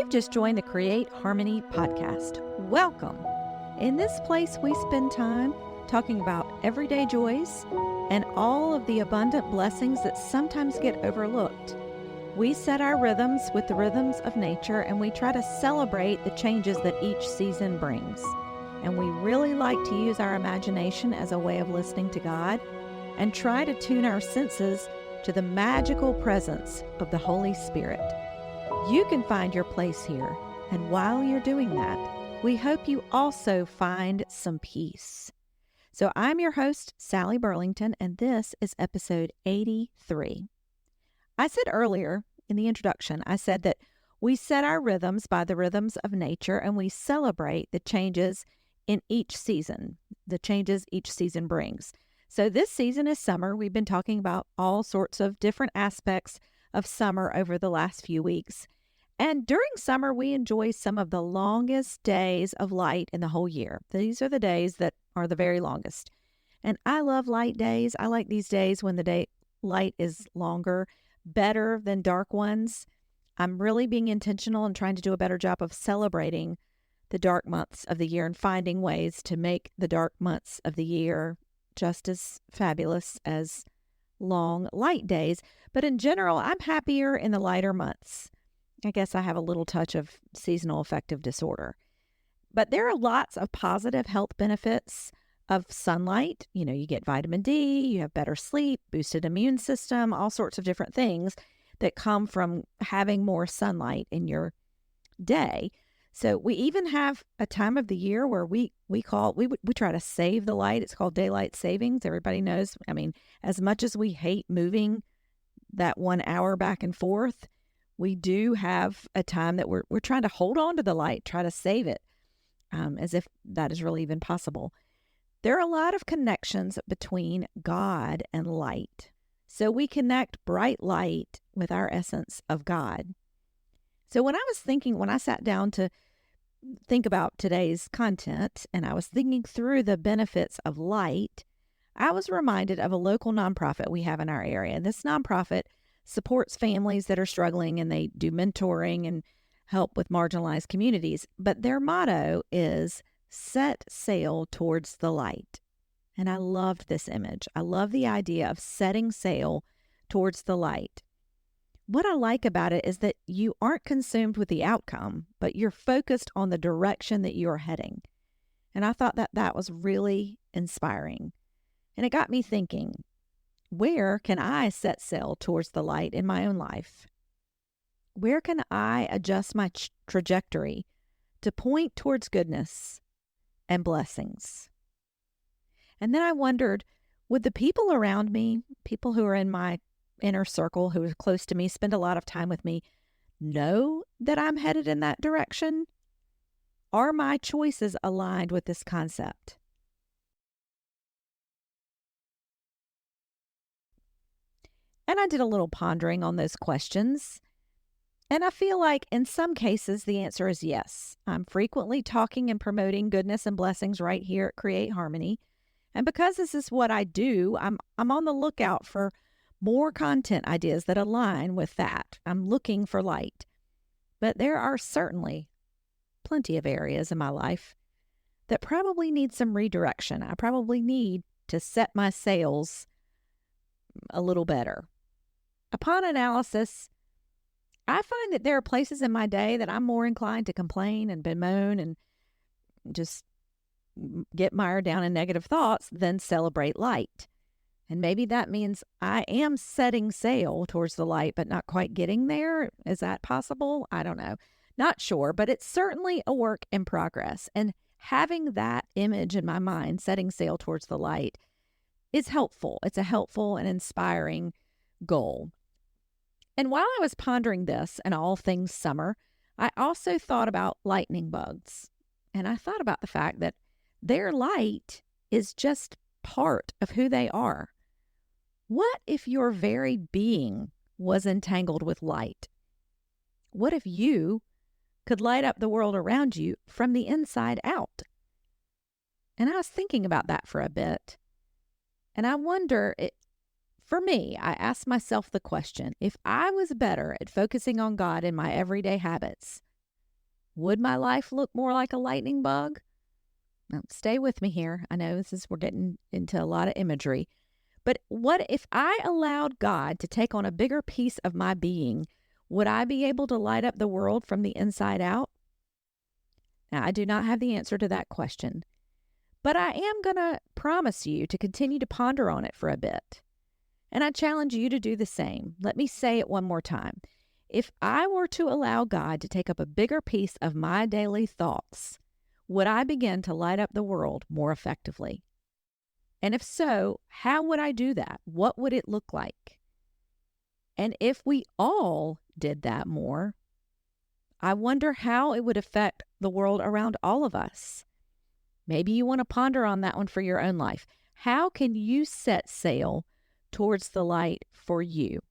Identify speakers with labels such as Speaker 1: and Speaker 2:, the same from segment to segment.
Speaker 1: You've just joined the Create Harmony podcast. Welcome. In this place, we spend time talking about everyday joys and all of the abundant blessings that sometimes get overlooked. We set our rhythms with the rhythms of nature, and we try to celebrate the changes that each season brings. And we really like to use our imagination as a way of listening to God and try to tune our senses to the magical presence of the Holy Spirit. You can find your place here, and while you're doing that, we hope you also find some peace. So I'm your host, Sally Burlington, and this is episode 83. I said earlier in the introduction, I said that we set our rhythms by the rhythms of nature, and we celebrate the changes in each season, the changes each season brings. So this season is summer. We've been talking about all sorts of different aspects of summer over the last few weeks. And during summer, we enjoy some of the longest days of light in the whole year. These are the days that are the very longest. And I love light days. I like these days when the day light is longer, better than dark ones. I'm really being intentional and trying to do a better job of celebrating the dark months of the year and finding ways to make the dark months of the year just as fabulous as long light days. But in general, I'm happier in the lighter months. I guess I have a little touch of seasonal affective disorder. But there are lots of positive health benefits of sunlight. You know, you get vitamin D, you have better sleep, boosted immune system, all sorts of different things that come from having more sunlight in your day. So we even have a time of the year where we try to save the light. It's called daylight savings. Everybody knows. I mean, as much as we hate moving that 1 hour back and forth, we do have a time that we're trying to hold on to the light, try to save it, as if that is really even possible. There are a lot of connections between God and light. So we connect bright light with our essence of God. So when I sat down to think about today's content, and I was thinking through the benefits of light, I was reminded of a local nonprofit we have in our area. And this nonprofit supports families that are struggling, and they do mentoring and help with marginalized communities. But their motto is set sail towards the light. And I loved this image. I love the idea of setting sail towards the light. What I like about it is that you aren't consumed with the outcome, but you're focused on the direction that you're heading. And I thought that was really inspiring. And it got me thinking, where can I set sail towards the light in my own life? Where can I adjust my trajectory to point towards goodness and blessings? And then I wondered, would the people around me, people who are in my inner circle, who are close to me, spend a lot of time with me, know that I'm headed in that direction? Are my choices aligned with this concept? And I did a little pondering on those questions. And I feel like in some cases, the answer is yes. I'm frequently talking and promoting goodness and blessings right here at Create Harmony. And because this is what I do, I'm on the lookout for more content ideas that align with that. I'm looking for light. But there are certainly plenty of areas in my life that probably need some redirection. I probably need to set my sails a little better. Upon analysis, I find that there are places in my day that I'm more inclined to complain and bemoan and just get mired down in negative thoughts than celebrate light. And maybe that means I am setting sail towards the light, but not quite getting there. Is that possible? I don't know. Not sure, but it's certainly a work in progress. And having that image in my mind, setting sail towards the light, is helpful. It's a helpful and inspiring goal. And while I was pondering this and all things summer, I also thought about lightning bugs. And I thought about the fact that their light is just part of who they are. What if your very being was entangled with light? What if you could light up the world around you from the inside out? And I was thinking about that for a bit. And I wonder, for me, I asked myself the question, if I was better at focusing on God in my everyday habits, Would my life look more like a lightning bug? Now, stay with me here. I know we're getting into a lot of imagery. But what if I allowed God to take on a bigger piece of my being? Would I be able to light up the world from the inside out? Now, I do not have the answer to that question, but I am going to promise you to continue to ponder on it for a bit. And I challenge you to do the same. Let me say it one more time. If I were to allow God to take up a bigger piece of my daily thoughts, would I begin to light up the world more effectively? And if so, how would I do that? What would it look like? And if we all did that more, I wonder how it would affect the world around all of us. Maybe you want to ponder on that one for your own life. How can you set sail towards the light for you?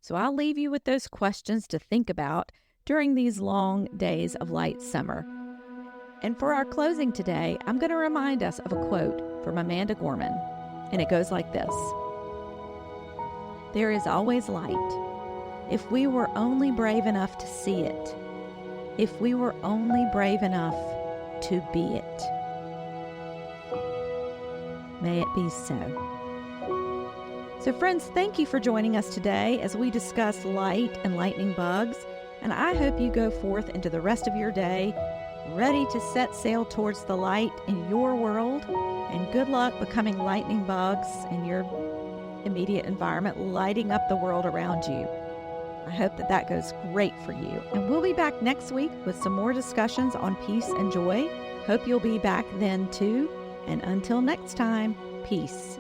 Speaker 1: So I'll leave you with those questions to think about during these long days of light summer. And for our closing today, I'm going to remind us of a quote from Amanda Gorman, and it goes like this: "There is always light, if we were only brave enough to see it, if we were only brave enough to be it." May it be so. So friends, thank you for joining us today as we discuss light and lightning bugs, and I hope you go forth into the rest of your day ready to set sail towards the light in your world, and good luck becoming lightning bugs in your immediate environment, lighting up the world around you. I hope that goes great for you. And we'll be back next week with some more discussions on peace and joy. Hope you'll be back then too. And until next time, peace